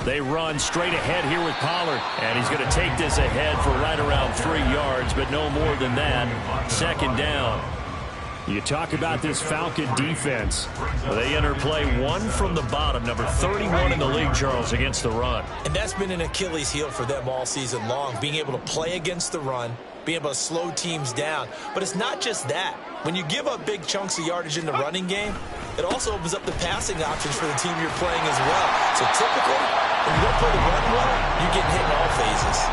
They run straight ahead here with Pollard. And he's going to take this ahead for right around 3 yards, but no more than that. Second down. You talk about this Falcon defense. They enter play one from the bottom, number 31 in the league, Charles, against the run. And that's been an Achilles heel for them all season long, being able to play against the run, being able to slow teams down. But it's not just that. When you give up big chunks of yardage in the running game, it also opens up the passing options for the team you're playing as well. So typically, when you don't play the run well, you're getting hit in all phases.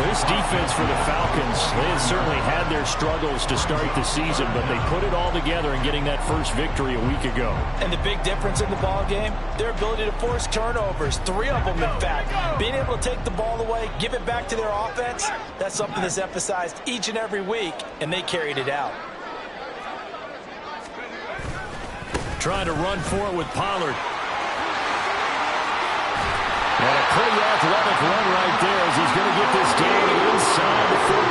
This defense for the Falcons, they have certainly had their struggles to start the season, but they put it all together in getting that first victory a week ago. And the big difference in the ball game, their ability to force turnovers, 3 of them in fact. Being able to take the ball away, give it back to their offense, that's something that's emphasized each and every week, and they carried it out. Trying to run for it with Pollard. And a pretty athletic run right there as he's going to get this down inside the 30.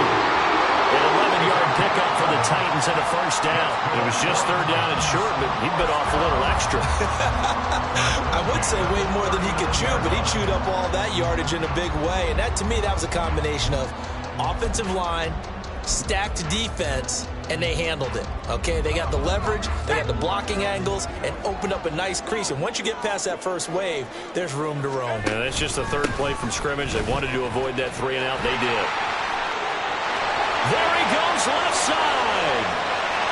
An 11-yard pickup for the Titans and a first down. It was just 3rd down and short, but he bit off a little extra. I would say way more than he could chew, but he chewed up all that yardage in a big way. And that, to me, that was a combination of offensive line, stacked defense, and they handled it. Okay, they got the leverage, they got the blocking angles, and opened up a nice crease. And once you get past that first wave, there's room to roam. Yeah, that's just the 3rd play from scrimmage. They wanted to avoid that 3 and out. They did. There he goes, left side.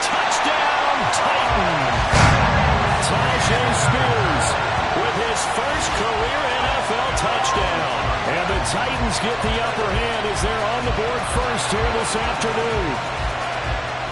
Touchdown, Titans. Tajay Spears with his first career NFL touchdown. And the Titans get the upper hand as they're on the board first here this afternoon.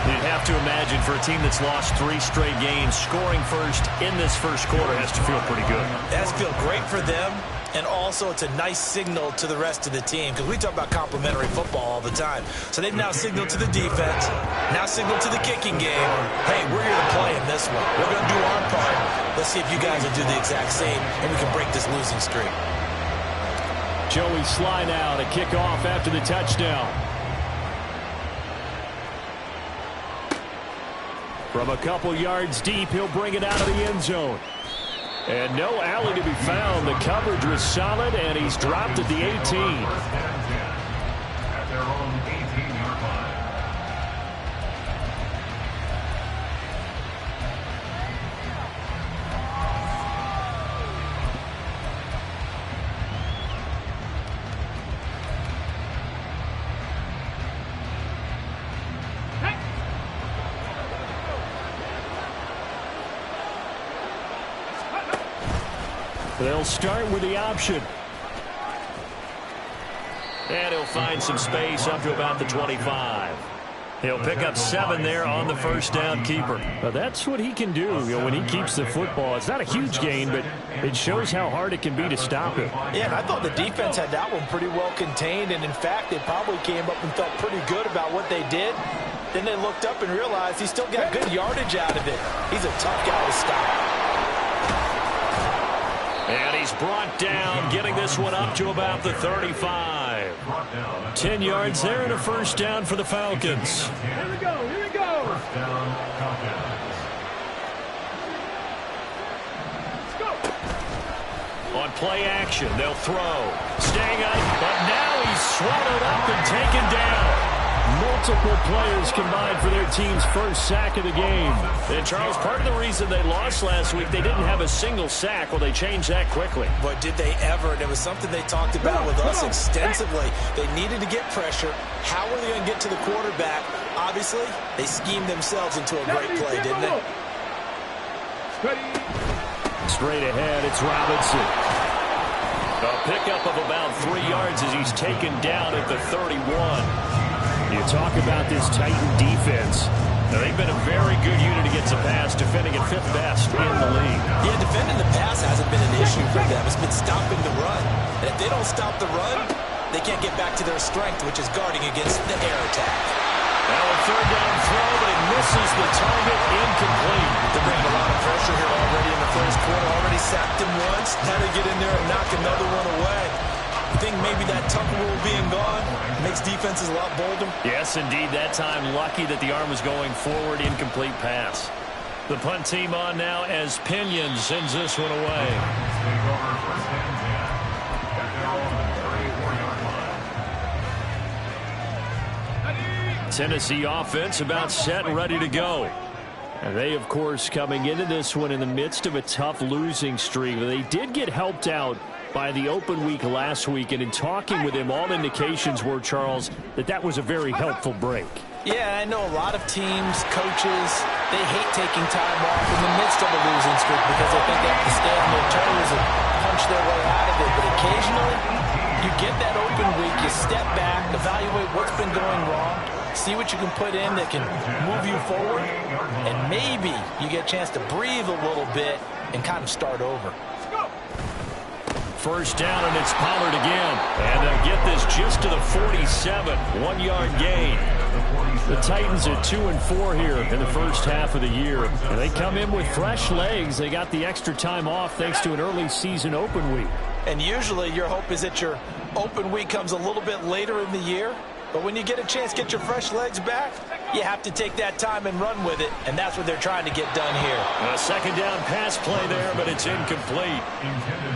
You'd have to imagine for a team that's lost 3 straight games, scoring first in this first quarter has to feel pretty good. It has to feel great for them, and also it's a nice signal to the rest of the team, because we talk about complementary football all the time. So they've now signaled to the defense, now signaled to the kicking game, hey, we're here to play in this one. We're going to do our part. Let's see if you guys will do the exact same, and we can break this losing streak. Joey Sly now to kick off after the touchdown. From a couple yards deep, he'll bring it out of the end zone. And no alley to be found. The coverage was solid, and he's dropped at the 18. At their own 18-yard line. They'll start with the option. And he'll find some space up to about the 25. He'll pick up 7 there on the first down keeper. Well, that's what he can do, when he keeps the football. It's not a huge gain, but it shows how hard it can be to stop him. Yeah, and I thought the defense had that one pretty well contained, and in fact, they probably came up and felt pretty good about what they did. Then they looked up and realized he still got good yardage out of it. He's a tough guy to stop. And he's brought down, getting this one up to about the 35. 10 yards there and a first down for the Falcons. Here we go, here we go. First down, Falcons. Let's go. On play action, they'll throw. Staying up, but now he's swallowed up and taken down. Multiple players combined for their team's first sack of the game. And, Charles, part of the reason they lost last week, they didn't have a single sack. Well, they changed that quickly. But did they ever? And it was something they talked about with us extensively. They needed to get pressure. How were they going to get to the quarterback? Obviously, they schemed themselves into a great play, didn't they? Straight ahead, it's Robinson. A pickup of about 3 yards as he's taken down at the 31. You talk about this Titan defense. Now, they've been a very good unit against the pass, defending at 5th best in the league. Yeah, defending the pass hasn't been an issue for them. It's been stopping the run. And if they don't stop the run, they can't get back to their strength, which is guarding against the air attack. Now a 3rd down throw, but it misses the target, incomplete. They're bringing a lot of pressure here already in the first quarter. Already sacked him once. Now they get in there and knock another one away. I think maybe that tuck rule being gone makes defenses a lot bolder. Yes, indeed. That time, lucky that the arm was going forward. Incomplete pass. The punt team on now as Pinion sends this one away. Tennessee offense about set and ready to go. And they, of course, coming into this one in the midst of a tough losing streak. They did get helped out by the open week last week, and in talking with him, all indications were, Charles, that was a very helpful break. Yeah, I know a lot of teams, coaches, they hate taking time off in the midst of a losing streak because they think they have to stay on their toes and punch their way out of it. But occasionally, you get that open week, you step back, evaluate what's been going wrong, see what you can put in that can move you forward, and maybe you get a chance to breathe a little bit and kind of start over. First down, and it's Pollard again. And they'll get this just to the 47, 1-yard gain. The Titans at 2-4 here in the first half of the year. And they come in with fresh legs. They got the extra time off thanks to an early season open week. And usually your hope is that your open week comes a little bit later in the year. But when you get a chance to get your fresh legs back, you have to take that time and run with it. And that's what they're trying to get done here. A second down pass play there, but it's incomplete.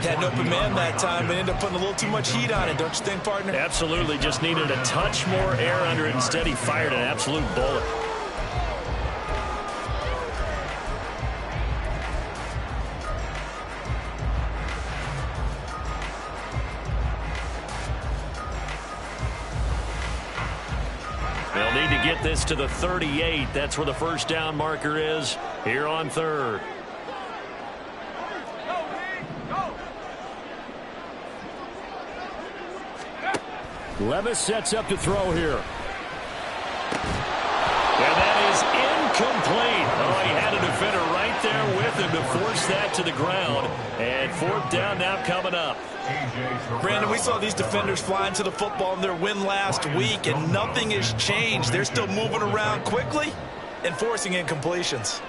Had an open man that time, but ended up putting a little too much heat on it, don't you think, partner? Absolutely. Just needed a touch more air under it. Instead, he fired an absolute bullet. They'll need to get this to the 38. That's where the first down marker is here on third. Levis sets up to throw here. And that is incomplete. Oh, he had a defender right there with him to force that to the ground. And fourth down now coming up. Brandon, we saw these defenders flying to the football in their win last week, and nothing has changed. They're still moving around quickly and forcing incompletions.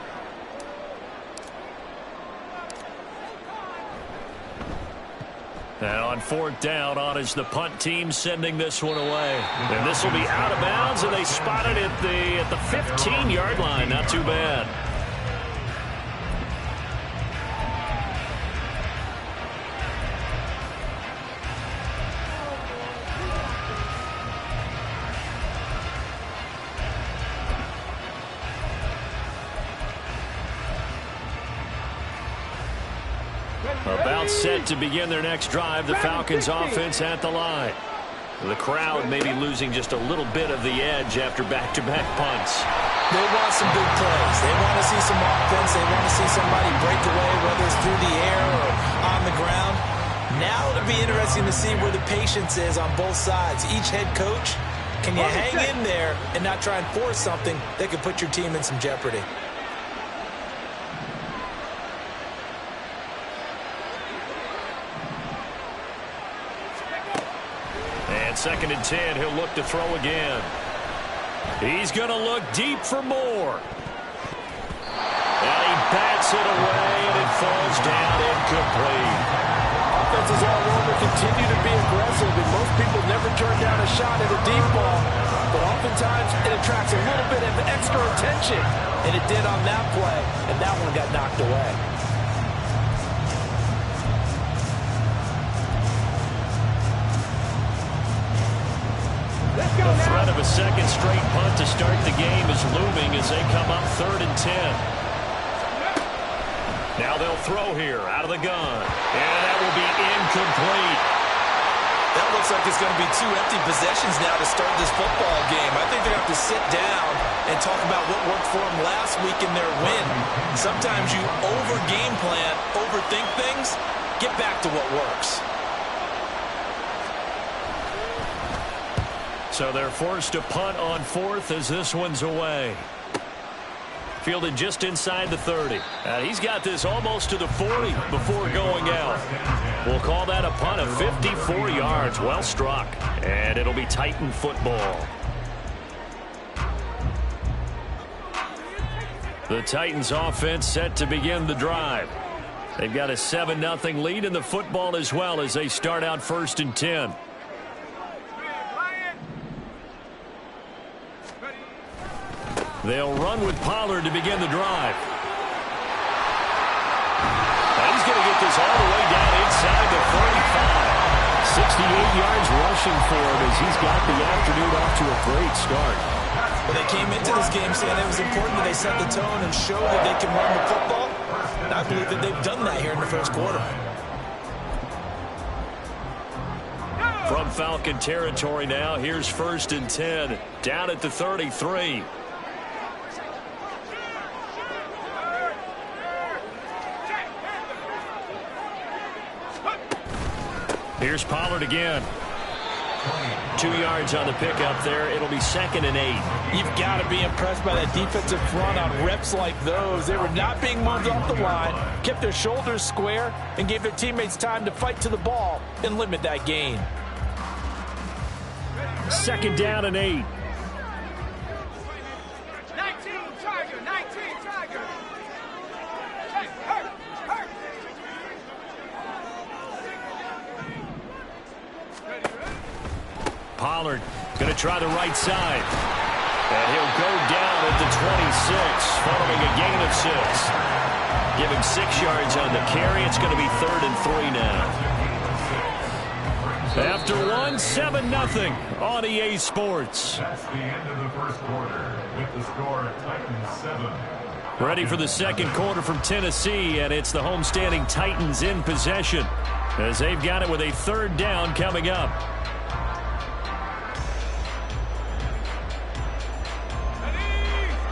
Now on fourth down, on is the punt team sending this one away. And this will be out of bounds, and they spot it at the 15-yard line. Not too bad. About set to begin their next drive. The Falcons offense at the line. The crowd may be losing just a little bit of the edge after back-to-back punts. They want some big plays. They want to see some offense. They want to see somebody break away, whether it's through the air or on the ground. Now it'll be interesting to see where the patience is on both sides. Each head coach, can you hang in there and not try and force something that could put your team in some jeopardy? Second and 10, he'll look to throw again. He's going to look deep for more. And he bats it away, and it falls down incomplete. Offenses all over continue to be aggressive, and most people never turn down a shot at a deep ball. But oftentimes, it attracts a little bit of extra attention, and it did on that play, and that one got knocked away. The threat of a second straight punt to start the game is looming as they come up 3rd and 10. Now they'll throw here out of the gun. And that will be incomplete. That looks like it's going to be 2 empty possessions now to start this football game. I think they're going to have to sit down and talk about what worked for them last week in their win. Sometimes you over-game plan, overthink things, get back to what works. So they're forced to punt on 4th as this one's away. Fielded just inside the 30. He's got this almost to the 40 before going out. We'll call that a punt of 54 yards. Well struck. And it'll be Titan football. The Titans offense set to begin the drive. They've got a 7-0 lead in the football as well as they start out 1st and 10. They'll run with Pollard to begin the drive. And he's going to get this all the way down inside the 35. 68 yards rushing for him as he's got the afternoon off to a great start. Well, they came into this game saying it was important that they set the tone and show that they can run the football. And I believe that they've done that here in the first quarter. From Falcon territory now, here's 1st and 10, down at the 33. Here's Pollard again. 2 yards on the pickup there. It'll be 2nd and 8. You've got to be impressed by that defensive front on reps like those. They were not being moved off the line, kept their shoulders square, and gave their teammates time to fight to the ball and limit that gain. 2nd down and 8. 19 Tiger, 19 Tiger. Hey, hurt. Pollard going to try the right side. And he'll go down at the 26, following a gain of 6. Give him 6 yards on the carry. It's going to be 3rd and 3 now. After 1, 7-0 on EA Sports. That's the end of the first quarter with the score Titans 7. Ready for the second quarter from Tennessee, and it's the homestanding Titans in possession as they've got it with a 3rd down coming up.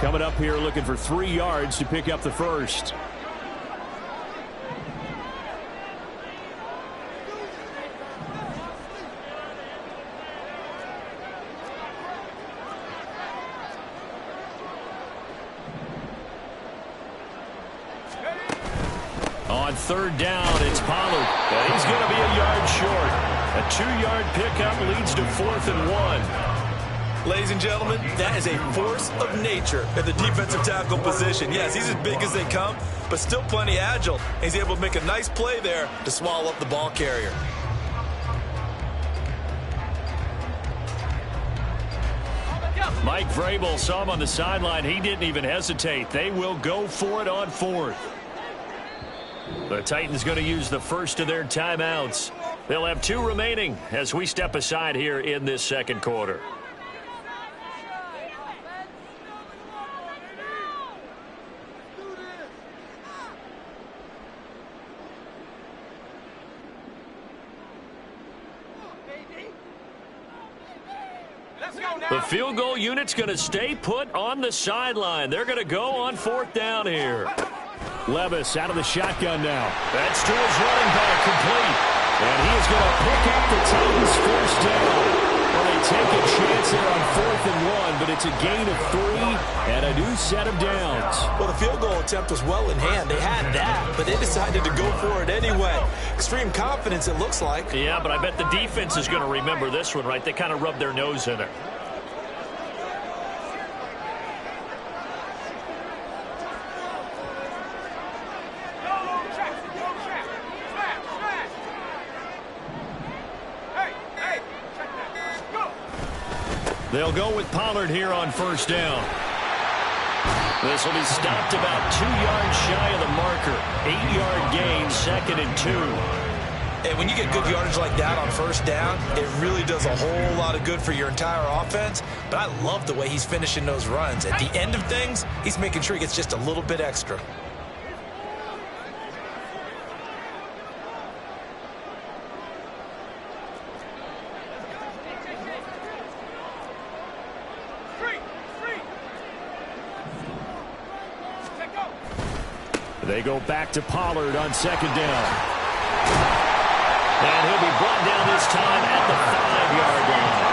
Coming up here looking for 3 yards to pick up the first. On 3rd down, it's Pollard. And he's going to be a yard short. A 2-yard pickup leads to 4th and 1. Ladies and gentlemen, that is a force of nature at the defensive tackle position. Yes, he's as big as they come, but still plenty agile. He's able to make a nice play there to swallow up the ball carrier. Mike Vrabel saw him on the sideline. He didn't even hesitate. They will go for it on 4th. The Titans going to use the first of their timeouts. They'll have 2 remaining as we step aside here in this second quarter. The field goal unit's going to stay put on the sideline. They're going to go on 4th down here. Levis out of the shotgun now. That's to his running back, complete. And he is going to pick up the Titans' first down. Well, they take a chance there on 4th and 1, but it's a gain of 3 and a new set of downs. Well, the field goal attempt was well in hand. They had that, but they decided to go for it anyway. Extreme confidence, it looks like. Yeah, but I bet the defense is going to remember this one, right? They kind of rubbed their nose in it. They'll go with Pollard here on 1st down. This will be stopped about 2 yards shy of the marker. 8-yard gain, 2nd and 2. And when you get good yardage like that on 1st down, it really does a whole lot of good for your entire offense. But I love the way he's finishing those runs. At the end of things, he's making sure he gets just a little bit extra. They go back to Pollard on 2nd down. And he'll be brought down this time at the 5-yard line.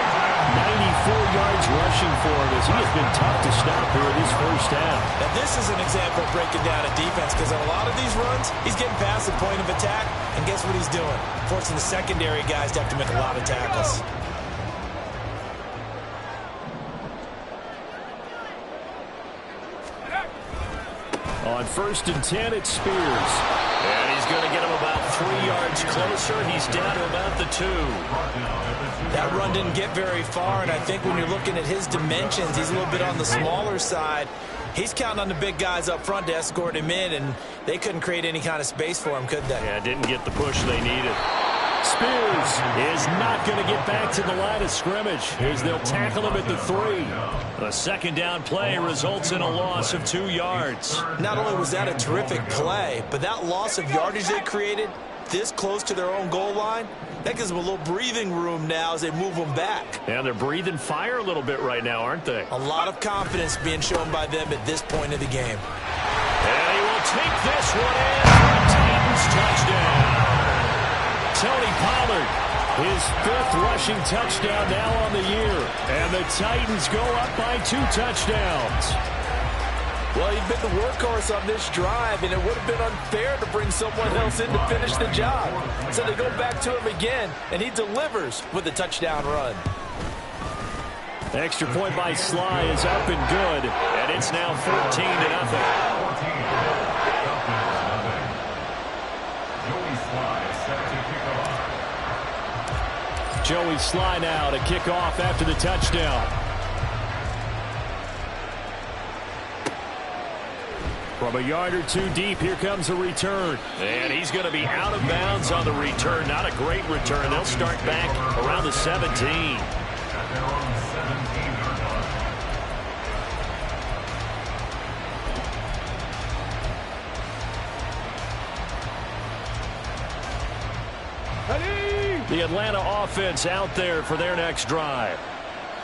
94 yards rushing for him as he has been tough to stop here this first half. Now this is an example of breaking down a defense because on a lot of these runs, he's getting past the point of attack, and guess what he's doing? Forcing the secondary guys to have to make a lot of tackles. On 1st and 10, it's Spears. And he's going to get him about 3 yards closer. He's down to about the 2. That run didn't get very far, and I think when you're looking at his dimensions, he's a little bit on the smaller side. He's counting on the big guys up front to escort him in, and they couldn't create any kind of space for him, could they? Yeah, didn't get the push they needed. Spears is not going to get back to the line of scrimmage as they'll tackle him at the 3. A second down play results in a loss of 2 yards. Not only was that a terrific play, but that loss of yardage they created this close to their own goal line, that gives them a little breathing room now as they move them back. And they're breathing fire a little bit right now, aren't they? A lot of confidence being shown by them at this point of the game. And he will take this one in for a Titans touchdown. Tony Pollard, his 5th rushing touchdown now on the year. And the Titans go up by 2 touchdowns. Well, he'd been the workhorse on this drive, and it would have been unfair to bring someone else in to finish the job. So they go back to him again, and he delivers with a touchdown run. Extra point by Sly is up and good, and it's now 14-0. Joey Sly now to kick off after the touchdown. From a yard or 2 deep, here comes a return. And he's going to be out of bounds on the return. Not a great return. They'll start back around the 17. The Atlanta offense out there for their next drive.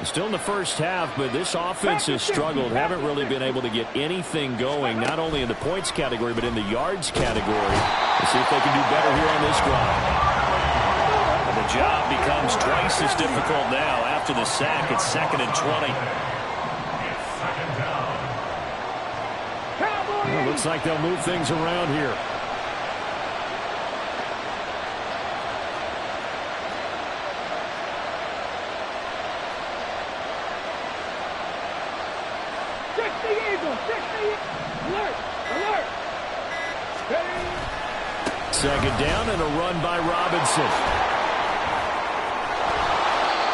Still in the first half, but this offense has struggled. Haven't really been able to get anything going, not only in the points category, but in the yards category. Let's see if they can do better here on this drive. And the job becomes twice as difficult now after the sack. It's 2nd and 20. Well, looks like they'll move things around here. Second down and a run by Robinson.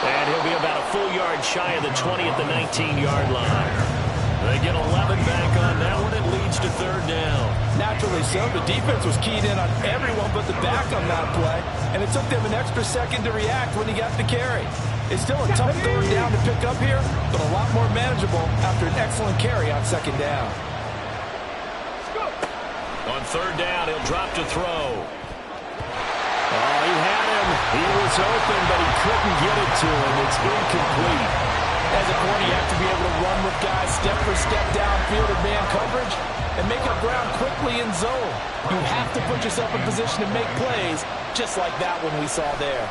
And he'll be about a full yard shy of the 20 at the 19-yard line. They get 11 back on that one. It leads to 3rd down. Naturally so. The defense was keyed in on everyone but the back on that play, and it took them an extra second to react when he got the carry. It's still a tough 3rd down to pick up here, but a lot more manageable after an excellent carry on 2nd down. On 3rd down, he'll drop to throw. Oh, he had him. He was open, but he couldn't get it to him. It's incomplete. As a corner, you have to be able to run with guys step for step downfield in man coverage and make up ground quickly in zone. You have to put yourself in position to make plays, just like that one we saw there.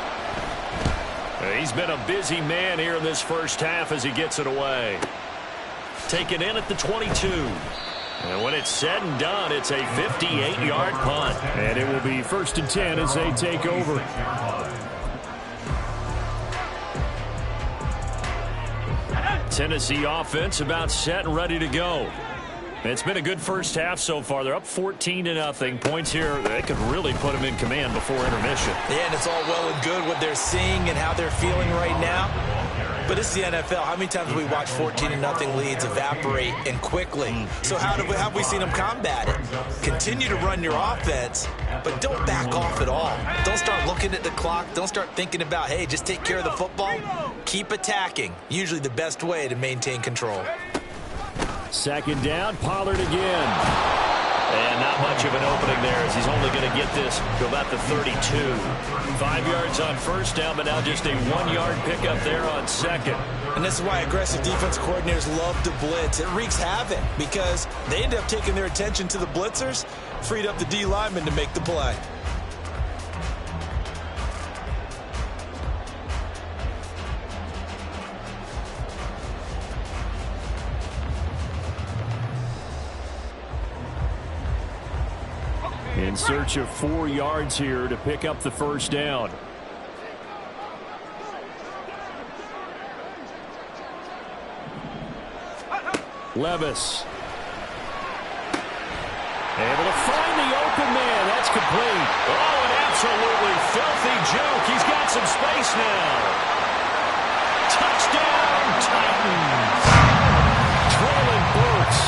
He's been a busy man here in this first half as he gets it away. Taken in at the 22. And when it's said and done, it's a 58-yard punt. And it will be 1st and 10 as they take over. Tennessee offense about set and ready to go. It's been a good first half so far. They're up 14-0. Points here, they could really put them in command before intermission. Yeah, and it's all well and good what they're seeing and how they're feeling right now. But it's the NFL. How many times have we watched 14-0 leads evaporate and quickly? So how have we seen them combat it? Continue to run your offense, but don't back off at all. Don't start looking at the clock. Don't start thinking about, hey, just take care of the football. Keep attacking. Usually the best way to maintain control. 2nd down, Pollard again. And not much of an opening there as he's only going to get this to about the 32. 5 yards on 1st down, but now just a 1-yard pickup there on 2nd. And this is why aggressive defense coordinators love to blitz. It wreaks havoc because they end up taking their attention to the blitzers, freed up the D lineman to make the play. In search of 4 yards here to pick up the 1st down. Levis. Able to find the open man. That's complete. Oh, an absolutely filthy juke. He's got some space now. Touchdown, Titans. Traylon Burks,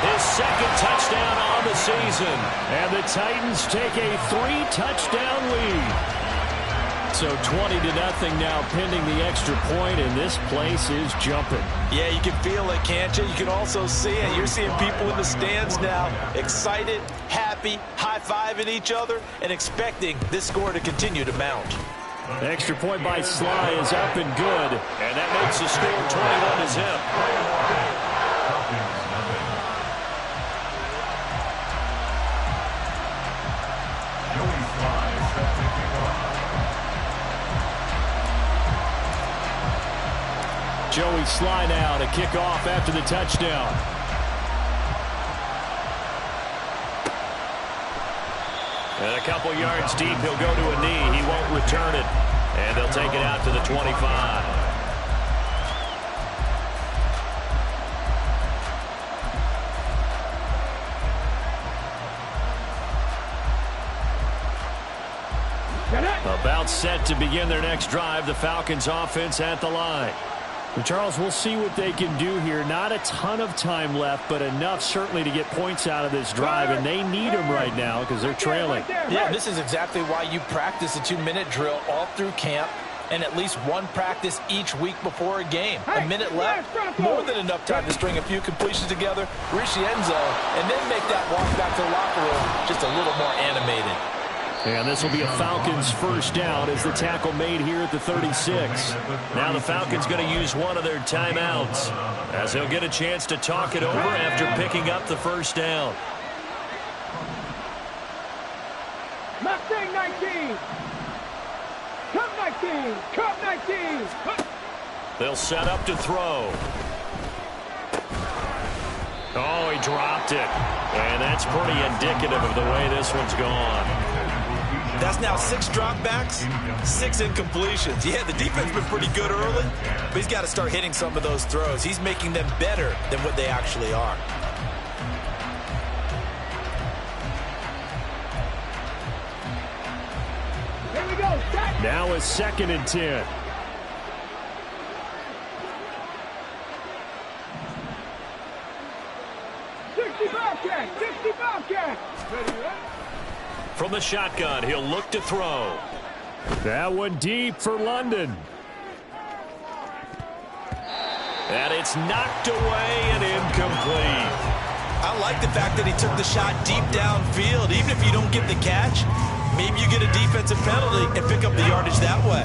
his 2nd touchdown on the season. And the Titans take a 3-touchdown lead. So 20-0 now pending the extra point, and this place is jumping. Yeah, you can feel it, can't you? You can also see it. You're seeing people in the stands now, excited, happy, high-fiving each other, and expecting this score to continue to mount. The extra point by Sly is up and good, and that makes the score 21-0. Joey Sly now to kick off after the touchdown. And a couple yards deep, he'll go to a knee. He won't return it. And they'll take it out to the 25. About set to begin their next drive, the Falcons offense at the line. And Charles, we'll see what they can do here. Not a ton of time left, but enough certainly to get points out of this drive, and they need them right now because they're trailing. Yeah, this is exactly why you practice a 2-minute drill all through camp and at least one practice each week before a game. A minute left, more than enough time to string a few completions together, reach the end zone, and then make that walk back to the locker room just a little more animated. And this will be a Falcons first down as the tackle made here at the 36. Now the Falcons going to use one of their timeouts as they'll get a chance to talk it over after picking up the first down. Mustang 19. Come 19. Come 19. They'll set up to throw. Oh, he dropped it. And that's pretty indicative of the way this one's gone. That's now 6 dropbacks, 6 incompletions. Yeah, the defense has been pretty good early, but he's got to start hitting some of those throws. He's making them better than what they actually are. Here we go. Set. Now a 2nd and 10. From the shotgun, he'll look to throw. That one deep for London. And it's knocked away and incomplete. I like the fact that he took the shot deep downfield. Even if you don't get the catch, maybe you get a defensive penalty and pick up the yardage that way.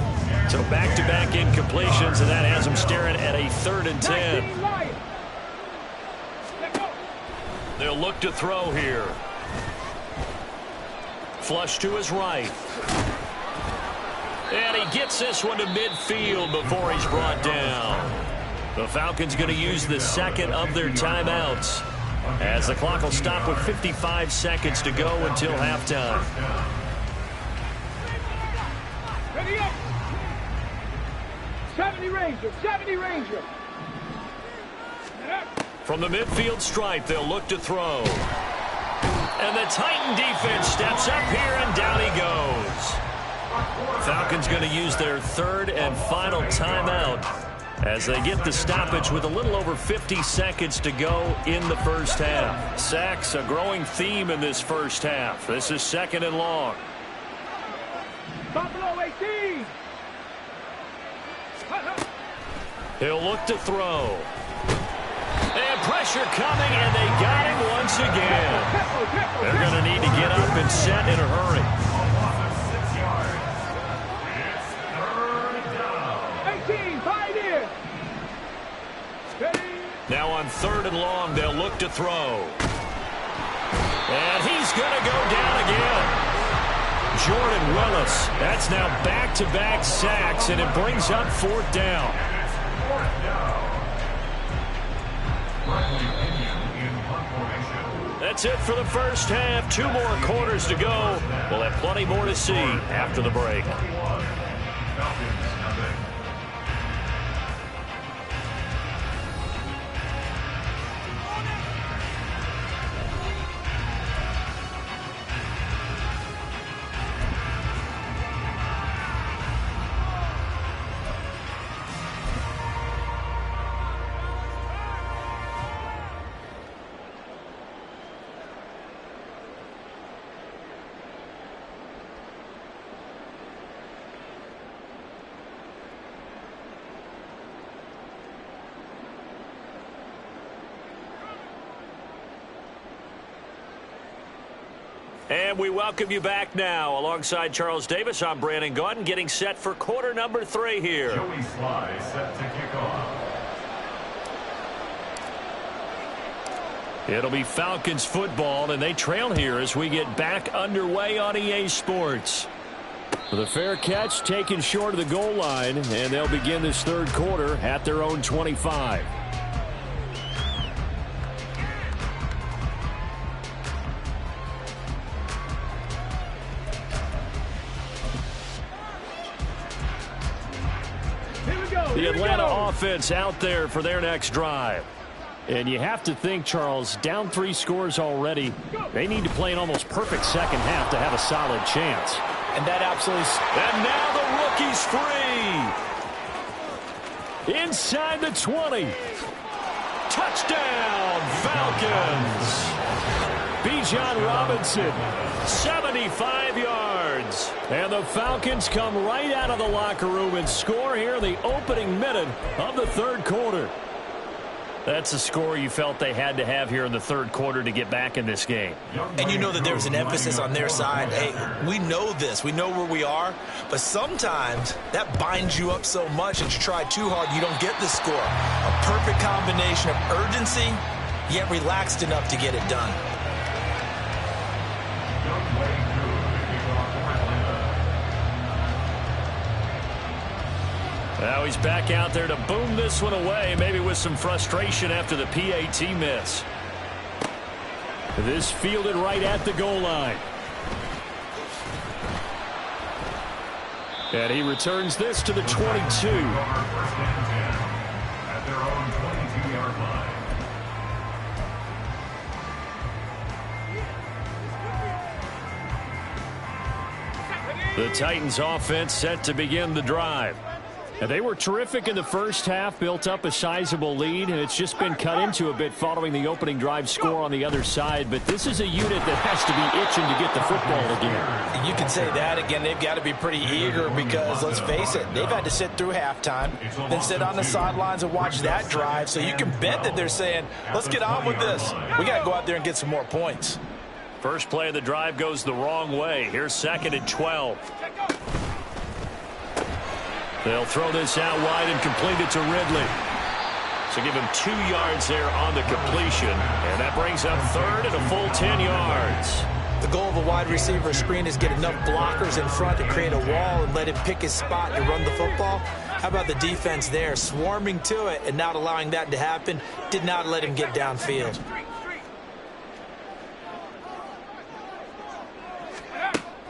So back-to-back incompletions, and that has him staring at a 3rd and 10. They'll look to throw here. Flush to his right. And he gets this one to midfield before he's brought down. The Falcons going to use the 2nd of their timeouts as the clock will stop with 55 seconds to go until halftime. Ready up. 70 Ranger. 70 Ranger. From the midfield stripe, they'll look to throw. And the Titan defense steps up here, and down he goes. Falcons going to use their 3rd and final timeout as they get the stoppage with a little over 50 seconds to go in the first half. Sacks, a growing theme in this first half. This is 2nd and long. Buffalo 18. He'll look to throw. And pressure coming, and they got him once again. They're going to need to get up and set in a hurry. 18, pioneer. Now on 3rd and long, they'll look to throw. And he's going to go down again. Jordan Willis, that's now back-to-back sacks, and it brings up 4th down. That's it for the first half. 2 more quarters to go. We'll have plenty more to see after the break. And we welcome you back now. Alongside Charles Davis, I'm Brandon Gaudin, getting set for quarter number 3 here. Joey Sly set to kick off. It'll be Falcons football, and they trail here as we get back underway on EA Sports. The fair catch taken short of the goal line, and they'll begin this third quarter at their own 25. The Atlanta offense out there for their next drive. And you have to think, Charles, down 3 scores already. They need to play an almost perfect second half to have a solid chance. And that absolutely... And now the rookie's free. Inside the 20. Touchdown, Falcons. Bijan Robinson, 75 yards. And the Falcons come right out of the locker room and score here in the opening minute of the third quarter. That's a score you felt they had to have here in the third quarter to get back in this game. And you know that there's an emphasis on their side. Hey, we know this. We know where we are. But sometimes that binds you up so much that you try too hard, you don't get the score. A perfect combination of urgency, yet relaxed enough to get it done. Now he's back out there to boom this one away, maybe with some frustration after the PAT miss. This fielded right at the goal line. And he returns this to the 22. First and 10 at their own 22-yard line. The Titans offense set to begin the drive. And they were terrific in the first half, built up a sizable lead, and it's just been cut into a bit following the opening drive score on the other side. But this is a unit that has to be itching to get the football again. You can say that again. They've got to be pretty eager because, let's face it, they've had to sit through halftime, then sit on the sidelines and watch that drive. So you can bet that they're saying, let's get on with this. We got to go out there and get some more points. First play of the drive goes the wrong way. Here's 2nd and 12. They'll throw this out wide and complete it to Ridley. So give him 2 yards there on the completion. And that brings up 3rd and a full 10 yards. The goal of a wide receiver screen is get enough blockers in front to create a wall and let him pick his spot to run the football. How about the defense there, swarming to it and not allowing that to happen? Did not let him get downfield.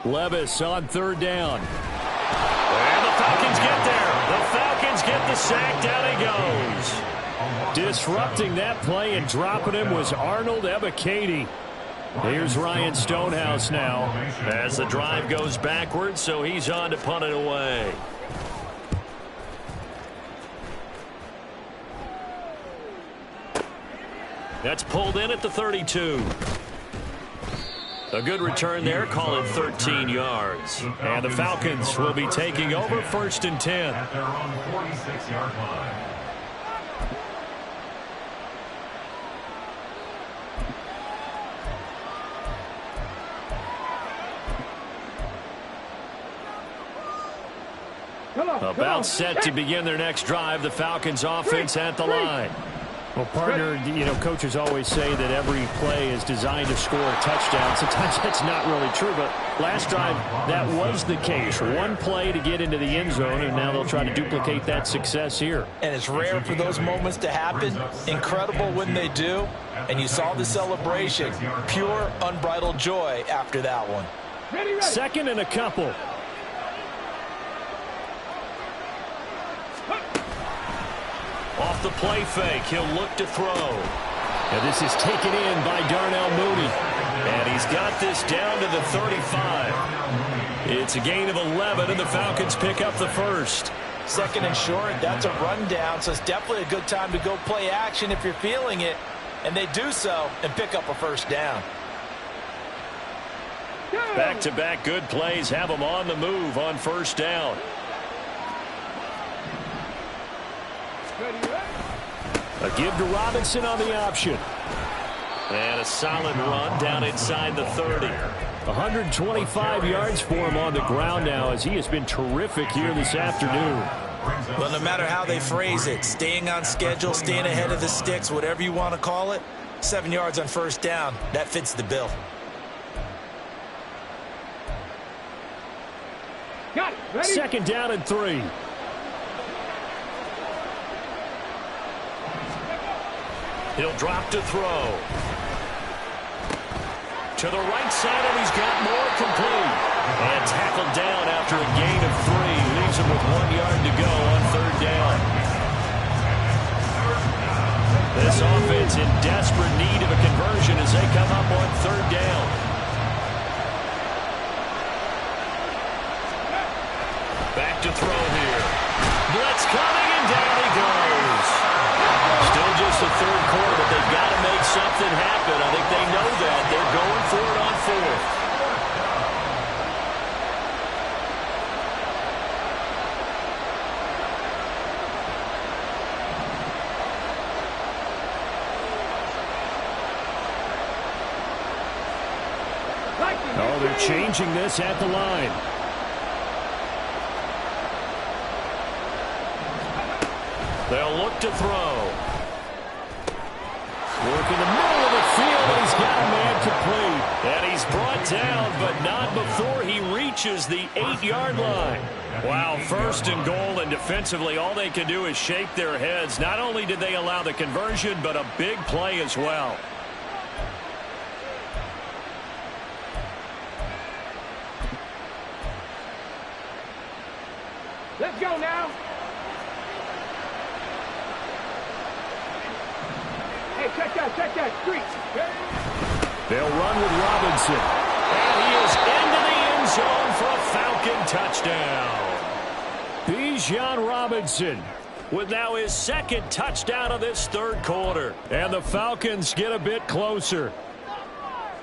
Levis on 3rd down. And the Falcons get there. The Falcons get the sack. Down he goes. Disrupting that play and dropping him was Arnold Ebiketie. Here's Ryan Stonehouse now as the drive goes backwards, so he's on to punt it away. That's pulled in at the 32. A good return there, call it 13 yards. And the Falcons will be taking over 1st and 10. At their own 46-yard line. About set to begin their next drive, the Falcons offense at the line. Well, partner, you know, coaches always say that every play is designed to score a touchdown. Sometimes that's not really true, but last drive, that was the case. One play to get into the end zone, and now they'll try to duplicate that success here. And it's rare for those moments to happen. Incredible when they do. And you saw the celebration. Pure, unbridled joy after that one. 2nd and a couple. Off the play fake, he'll look to throw. And this is taken in by Darnell Mooney. And he's got this down to the 35. It's a gain of 11, and the Falcons pick up the first. 2nd and short, that's a rundown, so it's definitely a good time to go play action if you're feeling it. And they do so and pick up a first down. Back-to-back good plays have them on the move on 1st down. A give to Robinson on the option. And a solid run down inside the 30. 125 yards for him on the ground now, as he has been terrific here this afternoon. Well, no matter how they phrase it, staying on schedule, staying ahead of the sticks, whatever you want to call it, 7 yards on first down, that fits the bill. Got it. Ready? Second down and 3. He'll drop to throw. To the right side, and he's got more complete. And tackled down after a gain of 3. Leaves him with 1 yard to go on third down. This offense in desperate need of a conversion as they come up on third down. Back to throw here. Blitz coming, and down he goes. Still just the third quarter, but they've got to make something happen. I think they know that. They're going for it on fourth. Oh, they're changing this at the line. They'll look to throw. Work in the middle of the field, and he's got a man complete. And he's brought down, but not before he reaches the 8-yard line. Wow, first and goal, and defensively, all they can do is shake their heads. Not only did they allow the conversion, but a big play as well. Let's go now. Hey, check that street. They'll run with Robinson. And he is into the end zone for a Falcon touchdown. Bijan Robinson with now his second touchdown of this third quarter. And the Falcons get a bit closer.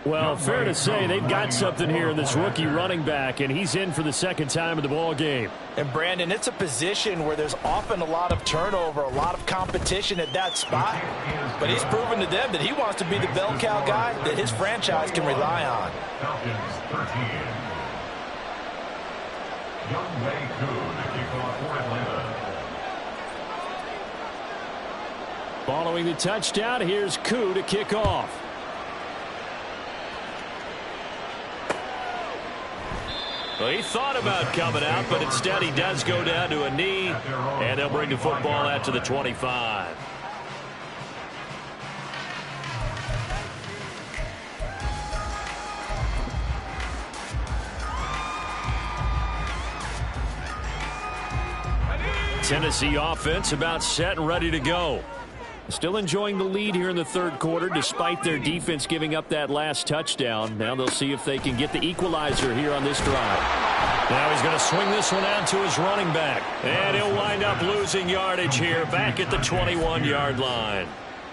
Well, fair to say they've got something here in this rookie running back, and he's in for the second time in the ball game. And, Brandon, it's a position where there's often a lot of turnover, a lot of competition at that spot. But he's proven to them that he wants to be the bell cow guy that his franchise can rely on. Falcons 13. Young May Koo to kick off for Atlanta. Following the touchdown, here's Koo to kick off. Well, he thought about coming out, but instead he does go down to a knee, and they'll bring the football out to the 25. Tennessee offense about set and ready to go. Still enjoying the lead here in the third quarter despite their defense giving up that last touchdown. Now they'll see if they can get the equalizer here on this drive. Now he's going to swing this one out to his running back. And he'll wind up losing yardage here back at the 21-yard line.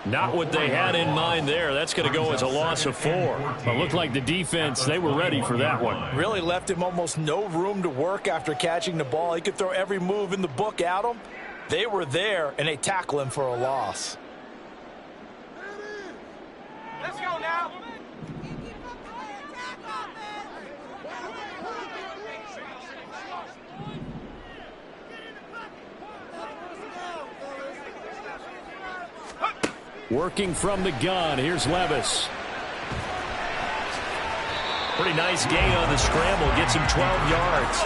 Not what they had in mind there. That's going to go as a loss of 4. But looked like the defense, they were ready for that one. Really left him almost no room to work after catching the ball. He could throw every move in the book at him. They were there, and they tackle him for a loss. Let's go now. Working from the gun, here's Levis. Pretty nice gain on the scramble, gets him 12 yards.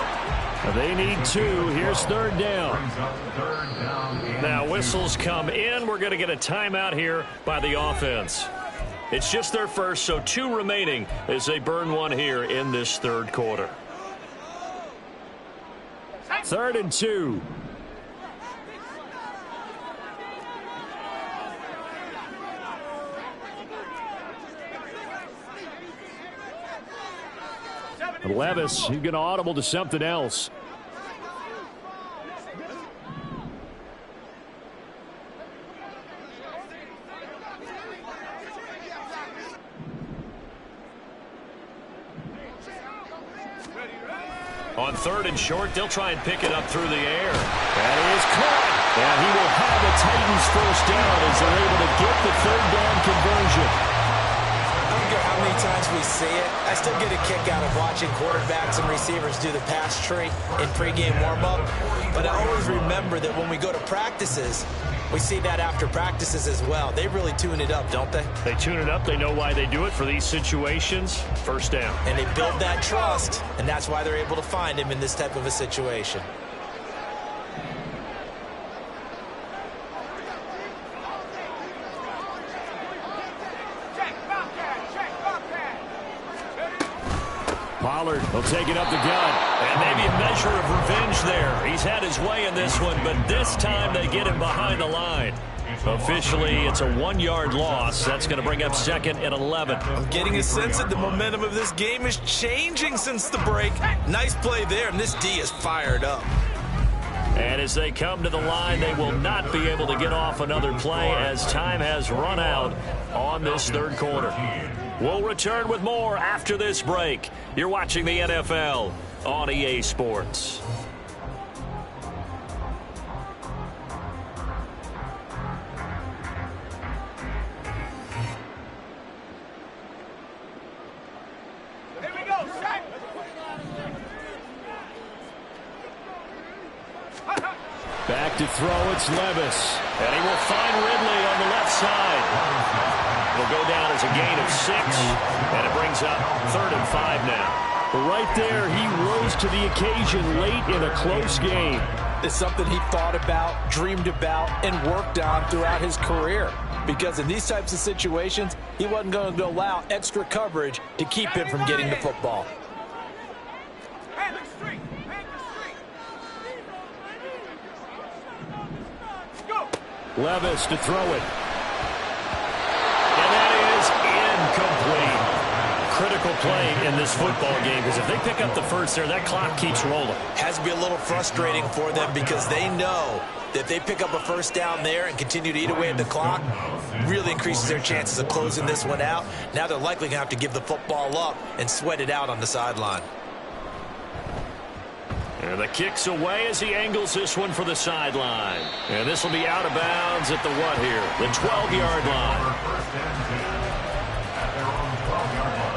They need 2, here's third down. Now whistles come in, we're going to get a timeout here by the offense. It's just their first, so 2 remaining as they burn one here in this third quarter. 3rd and 2. Levis, he's going to audible to something else. On 3rd and short, they'll try and pick it up through the air. That is caught. And he will have the Titans first down as they're able to get the 3rd down conversion. I don't care how many times we see it, I still get a kick out of watching quarterbacks and receivers do the pass tree in pregame warm-up. But I always remember that when we go to practices, we see that after practices as well. They really tune it up, don't they? They tune it up. They know why they do it for these situations. First down. And they build that trust, and that's why they're able to find him in this type of a situation. Pollard will take it up the gut. And maybe a measure of revenge there. He's had his way in this one, but this time they get him behind the line. Officially, it's a 1-yard loss. That's going to bring up 2nd and 11. I'm getting a sense that the momentum of this game is changing since the break. Nice play there, and this D is fired up. And as they come to the line, they will not be able to get off another play as time has run out on this third quarter. We'll return with more after this break. You're watching the NFL on EA Sports. Here we go, set! Back to throw, it's Levis. And he will find Ridley on the left side. It'll go down as a gain of 6, and it brings up 3rd and 5 now. Right there, he rose to the occasion late in a close game. It's something he thought about, dreamed about, and worked on throughout his career. Because in these types of situations, he wasn't going to allow extra coverage to keep him from getting the football. Hand the street! Hand the street! Go! Levis to throw it. And that is incomplete. Critical play in this football game, because if they pick up the first there, that clock keeps rolling. Has to be a little frustrating for them because they know that if they pick up a first down there and continue to eat away at the clock, really increases their chances of closing this one out. Now they're likely going to have to give the football up and sweat it out on the sideline. And the kick's away as he angles this one for the sideline. And this will be out of bounds at the what here? The 12-yard line. First and 10 at their own 12-yard line.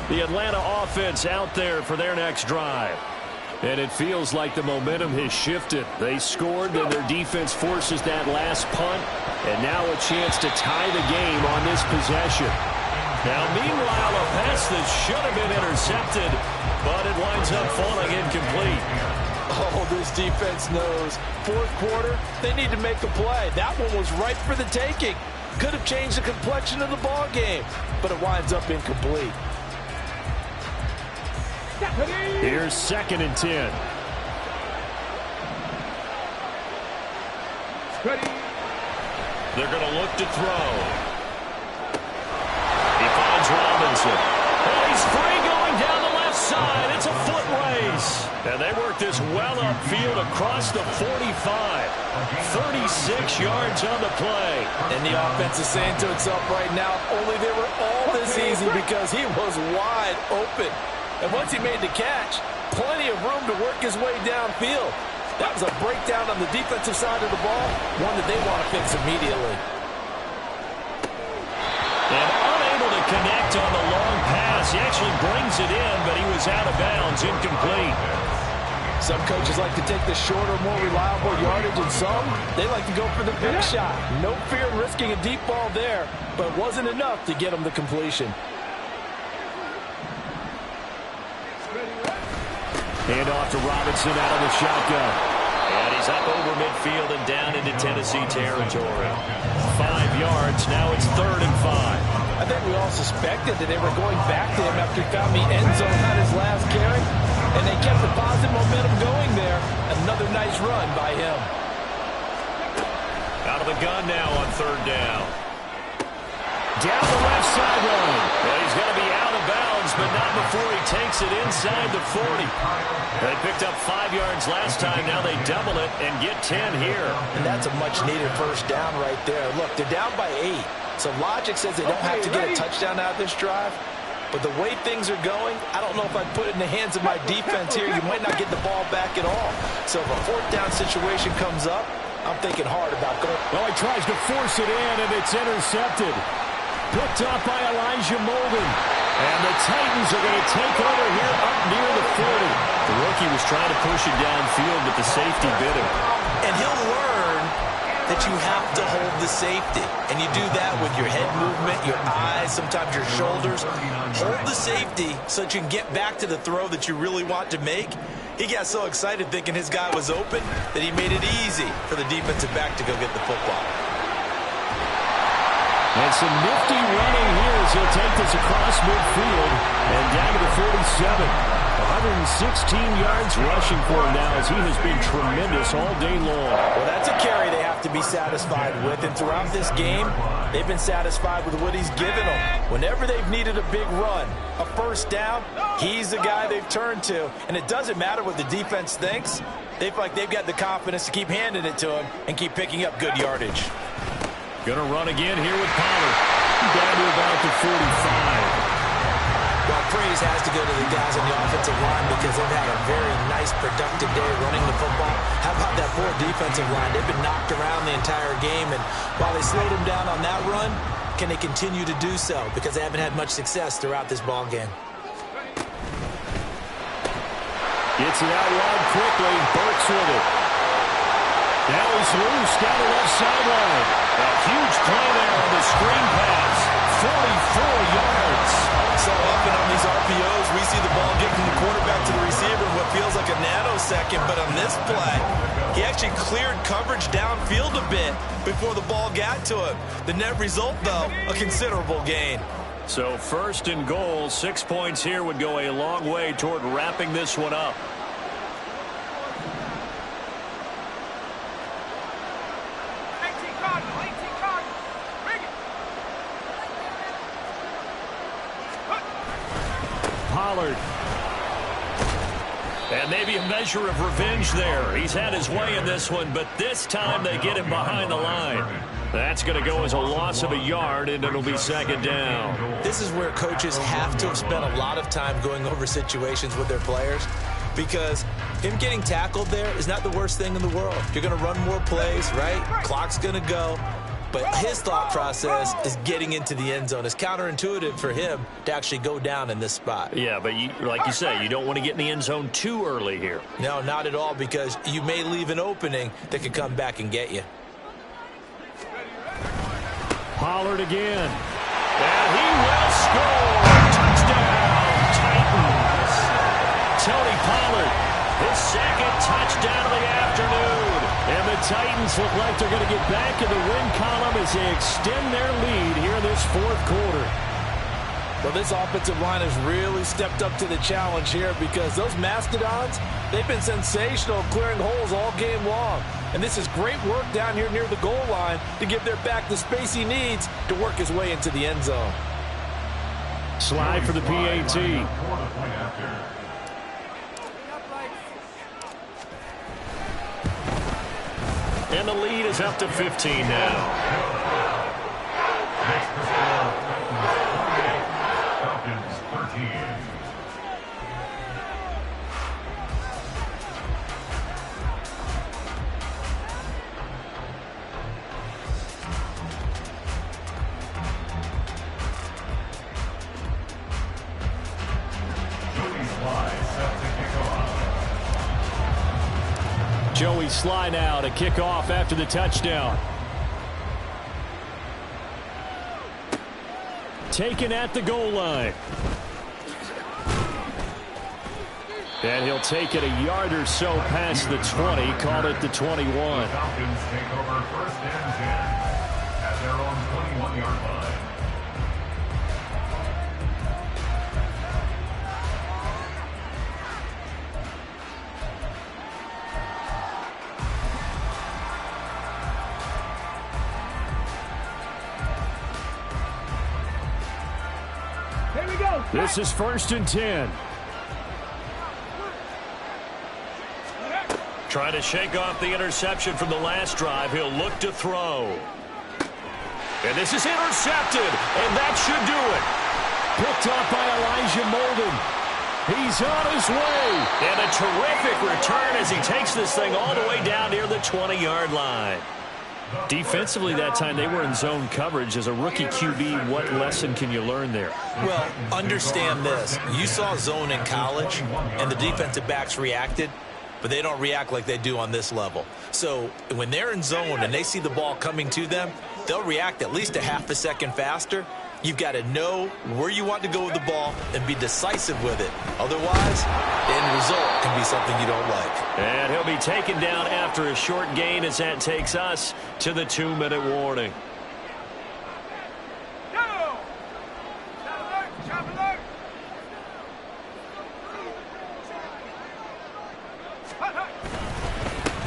The Atlanta offense out there for their next drive. And it feels like the momentum has shifted. They scored, then their defense forces that last punt, and now a chance to tie the game on this possession. Now, meanwhile, a pass that should have been intercepted, but it winds up falling incomplete. Oh, this defense knows. Fourth quarter, they need to make a play. That one was ripe for the taking. Could have changed the complexion of the ball game, but it winds up incomplete. Here's 2nd and 10. Ready? They're going to look to throw. He finds Robinson. And he's free going down the left side. It's a foot race. And they work this well upfield across the 45. 36 yards on the play. And the offense is saying to itself right now, only they were all this easy because he was wide open. And once he made the catch, plenty of room to work his way downfield. That was a breakdown on the defensive side of the ball, one that they want to fix immediately. And unable to connect on the long pass. He actually brings it in, but he was out of bounds, incomplete. Some coaches like to take the shorter, more reliable yardage, and some, they like to go for the big shot. No fear in risking a deep ball there, but it wasn't enough to get him the completion. Hand off to Robinson out of the shotgun. And he's up over midfield and down into Tennessee territory. 5 yards. Now it's 3rd and 5. I think we all suspected that they were going back to him after he found the end zone on his last carry. And they kept the positive momentum going there. Another nice run by him. Out of the gun now on 3rd down. Down the left sideline. And he's got a to be out of bounds, but not before he takes it inside the 40. They picked up 5 yards last time. Now they double it and get 10 here. And that's a much-needed first down right there. Look, they're down by 8. So logic says they don't have to get a touchdown out of this drive. But the way things are going, I don't know if I'd put it in the hands of my defense here. You might not get the ball back at all. So if a fourth down situation comes up, I'm thinking hard about going. Well, he tries to force it in, and it's intercepted. Picked up by Elijah Molden. And the Titans are going to take over here up near the 40. The rookie was trying to push it downfield, but the safety bit him. And he'll learn that you have to hold the safety. And you do that with your head movement, your eyes, sometimes your shoulders. Hold the safety so that you can get back to the throw that you really want to make. He got so excited thinking his guy was open that he made it easy for the defensive back to go get the football. And some nifty running here as he'll take this across midfield and down to the 47. 116 yards rushing for him now as he has been tremendous all day long. Well, that's a carry they have to be satisfied with. And throughout this game, they've been satisfied with what he's given them. Whenever they've needed a big run, a first down, he's the guy they've turned to. And it doesn't matter what the defense thinks. They feel like they've got the confidence to keep handing it to him and keep picking up good yardage. Going to run again here with Pollard. Down to about the 45. Well, praise has to go to the guys on the offensive line because they've had a very nice, productive day running the football. How about that poor defensive line? They've been knocked around the entire game, and while they slowed them down on that run, can they continue to do so? Because they haven't had much success throughout this ball game. Gets it out wide quickly. Burks with it. Now he's loose down the left sideline. A huge play there on the screen pass. 44 yards. So often on these RPOs, we see the ball get from the quarterback to the receiver in what feels like a nanosecond. But on this play, he actually cleared coverage downfield a bit before the ball got to him. The net result, though, a considerable gain. So 1st and goal, 6 points here would go a long way toward wrapping this one up. Pollard. And maybe a measure of revenge there. He's had his way in this one, but this time they get him behind the line. That's going to go as a loss of a yard, and it'll be 2nd down. This is where coaches have to have spent a lot of time going over situations with their players, because him getting tackled there is not the worst thing in the world. You're going to run more plays, right? Clock's going to go. But his thought process is getting into the end zone. It's counterintuitive for him to actually go down in this spot. Yeah, but like you say, you don't want to get in the end zone too early here. No, not at all, because you may leave an opening that could come back and get you. Pollard again. And he will score. Touchdown, Titans. Tony Pollard, his 2nd touchdown of the afternoon. And the Titans look like they're going to get back in the win column as they extend their lead here in this 4th quarter. Well, this offensive line has really stepped up to the challenge here, because those Mastodons, they've been sensational clearing holes all game long. And this is great work down here near the goal line to give their back the space he needs to work his way into the end zone. Slide for the PAT. And the lead is up to 15 now. Falcons 13. Joey Sly now to kick off after the touchdown. Taken at the goal line. And he'll take it a yard or so past the 20, call it the 21. The Falcons take over 1st and 10 at their own 21-yard line. Here we go. This is 1st and 10. Trying to shake off the interception from the last drive. He'll look to throw. And this is intercepted, and that should do it. Picked up by Elijah Molden. He's on his way. And a terrific return as he takes this thing all the way down near the 20-yard line. Defensively that time, they were in zone coverage. As a rookie QB, what lesson can you learn there? Well, understand this. You saw zone in college, and the defensive backs reacted, but they don't react like they do on this level. So when they're in zone and they see the ball coming to them, they'll react at least a half a second faster. You've got to know where you want to go with the ball and be decisive with it. Otherwise, the end result can be something you don't like. And he'll be taken down after a short gain as that takes us to the 2-minute warning.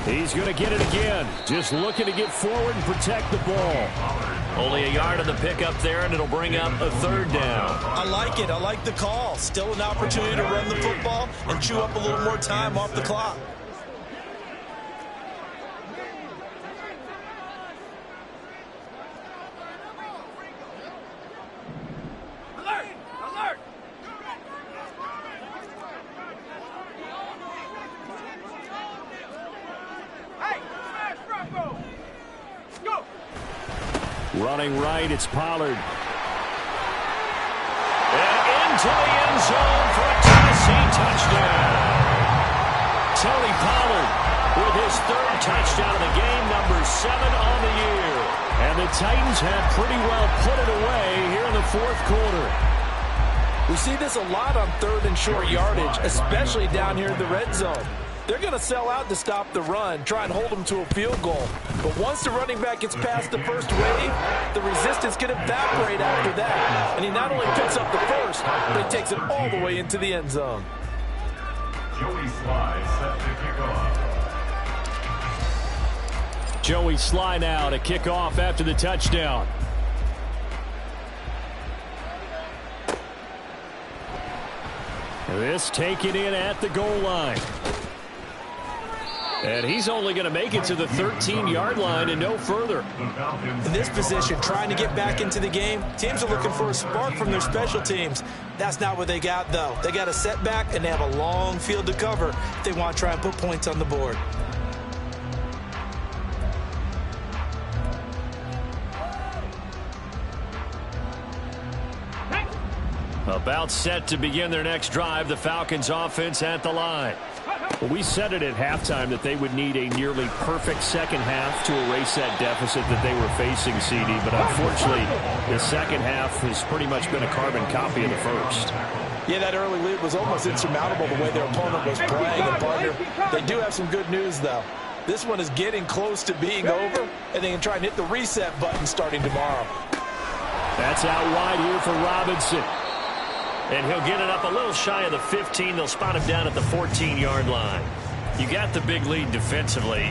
He's going to get it again. Just looking to get forward and protect the ball. Only a yard on the pickup there, and it'll bring up a 3rd down. I like it. I like the call. Still an opportunity to run the football and chew up a little more time off the clock. Alert! Alert! Hey, smash Bronco! Go! Running right, it's Pollard. And into the end zone for a Tennessee touchdown. Tony Pollard with his 3rd touchdown of the game, number 7 on the year. And the Titans have pretty well put it away here in the 4th quarter. We see this a lot on 3rd and short yardage, especially down here in the red zone. They're going to sell out to stop the run, try and hold them to a field goal. But once the running back gets past the first wave, the resistance can evaporate after that. And he not only picks up the first, but he takes it all the way into the end zone. Joey Sly set to kick off. Joey Sly now to kick off after the touchdown. This taken in at the goal line. And he's only going to make it to the 13-yard line and no further. In this position, trying to get back into the game, teams are looking for a spark from their special teams. That's not what they got, though. They got a setback, and they have a long field to cover if they want to try and put points on the board. About set to begin their next drive, the Falcons offense at the line. Well, we said it at halftime that they would need a nearly perfect second half to erase that deficit that they were facing, CD. But unfortunately, the second half has pretty much been a carbon copy of the first. Yeah, that early lead was almost insurmountable the way their opponent was playing. And partner, they do have some good news, though. This one is getting close to being over, and they can try and hit the reset button starting tomorrow. That's out wide here for Robinson. And he'll get it up a little shy of the 15. They'll spot him down at the 14-yard line. You got the big lead defensively.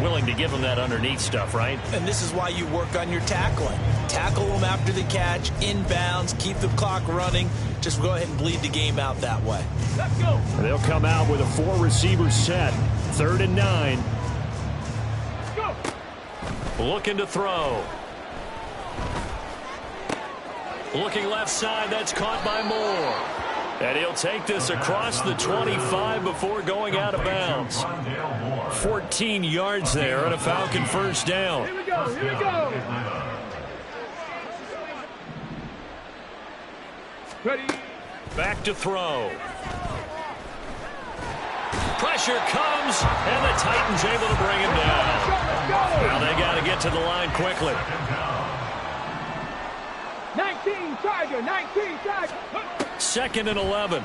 Willing to give them that underneath stuff, right? And this is why you work on your tackling. Tackle them after the catch, inbounds, keep the clock running. Just go ahead and bleed the game out that way. Let's go! And they'll come out with a 4-receiver set. 3rd and 9. Let's go! Looking to throw. Looking left side, that's caught by Moore. And he'll take this across the 25 before going out of bounds. 14 yards there and a Falcon 1st down. Here we go, here we go! Ready? Back to throw. Pressure comes, and the Titans able to bring him down. Now they got to get to the line quickly. 19 Tiger, 19 Tiger. 2nd and 11.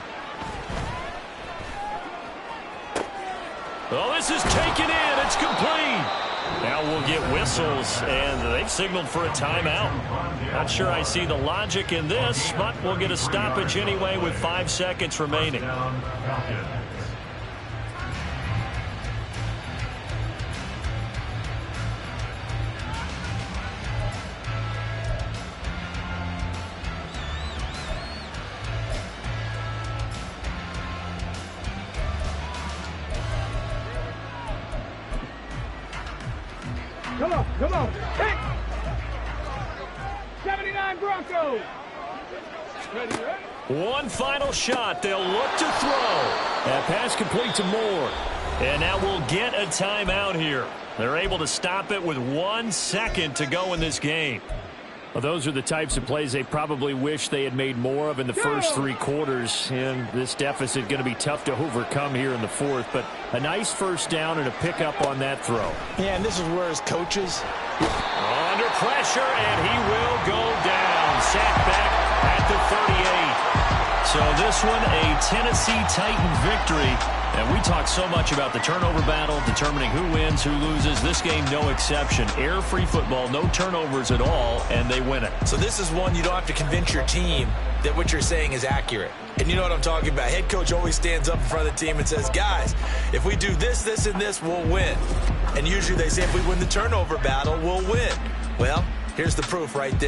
Oh, this is taken in. It's complete. Now we'll get whistles, and they've signaled for a timeout. Not sure I see the logic in this, but we'll get a stoppage anyway with 5 seconds remaining. Come on, come on. Hit. 79 Broncos. Ready, ready? One final shot. They'll look to throw. That pass complete to Moore. And now we'll get a timeout here. They're able to stop it with 1 second to go in this game. Well, those are the types of plays they probably wish they had made more of in the first 3 quarters. And this deficit going to be tough to overcome here in the fourth. But a nice first down and a pickup on that throw. Yeah, and this is where his coaches... Under pressure, and he will go down. Sacked back at the 38. So this one, a Tennessee Titan victory. And we talk so much about the turnover battle, determining who wins, who loses. This game, no exception. Air-free football, no turnovers at all, and they win it. So this is one you don't have to convince your team that what you're saying is accurate. And you know what I'm talking about. Head coach always stands up in front of the team and says, guys, if we do this, this, and this, we'll win. And usually they say if we win the turnover battle, we'll win. Well, here's the proof right there.